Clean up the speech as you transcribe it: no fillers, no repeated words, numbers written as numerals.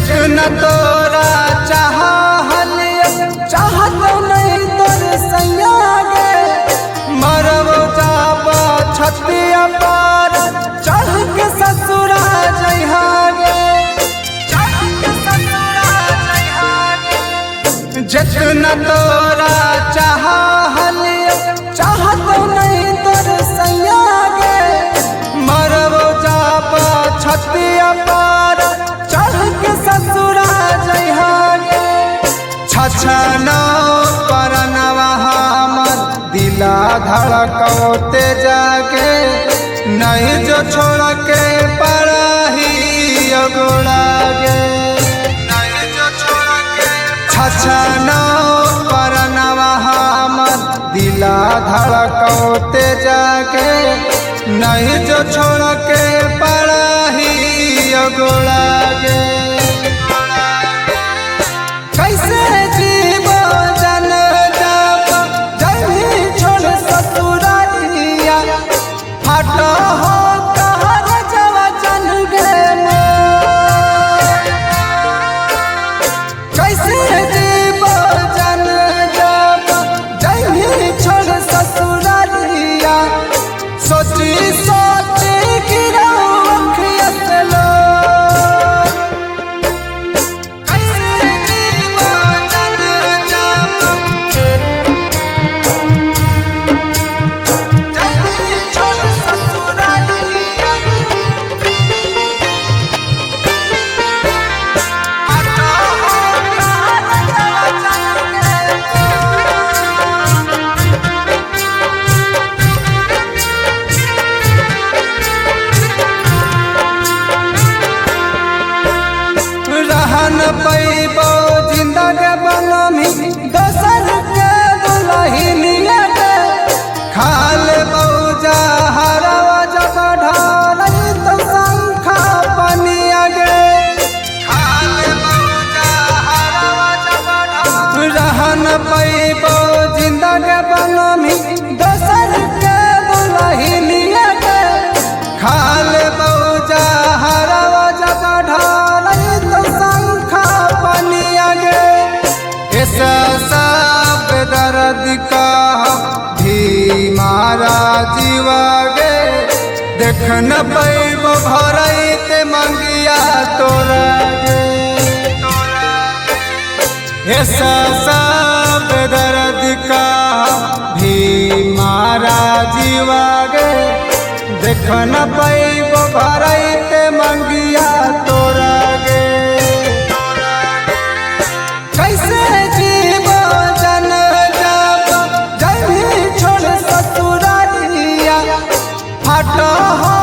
जितना तोरा चाहत नहीं तोर सैया गे मरबो जाब छतिया पर चढ़ के ससुरा जइहा गे जितना तोरा चाहत नहीं तोर सैया गे मरबो जाब छतिया पर चढ़ के ससुरा जइहा गे छछनो परनवा हमर दिला धड़कते जागे नहीं जो छोड़ के पड़ही गोड़ा गे छछनो परनवा हमर दिला धड़कते जागे नहीं जो छोड़ के पड़ही गोड़ा गे कैसे जीवो जन जाब जभी छोड़ ससुरारिया हटो हो कहर जवा जन गे कैसे जीवो जन जाब जभी छोड़ ससुरारिया सोची सोची गिरा अखिया से लो रहन पैबो जिंदगी बनमी दोसर के दुल्हनिया के खाल बौजा हरवा जब ढालई तो शंखा पनिया गे रहन पैबो जिंदगी बनमी दोसर के दुल्हनिया के खाल बौजा हरवा जब ढालई तो शंखा पनिया गे ऐसा सब दर्द का भी मारा जीवा गे देख न पैबो भरते मंगिया तोरा गे ऐसा सब दर्द का भी मारा जीवा गे देख न पैबो भरते मंगिया तोरा गे कैसे जीवो जन जाब जभी छोड़ ससुरारिया हटो हो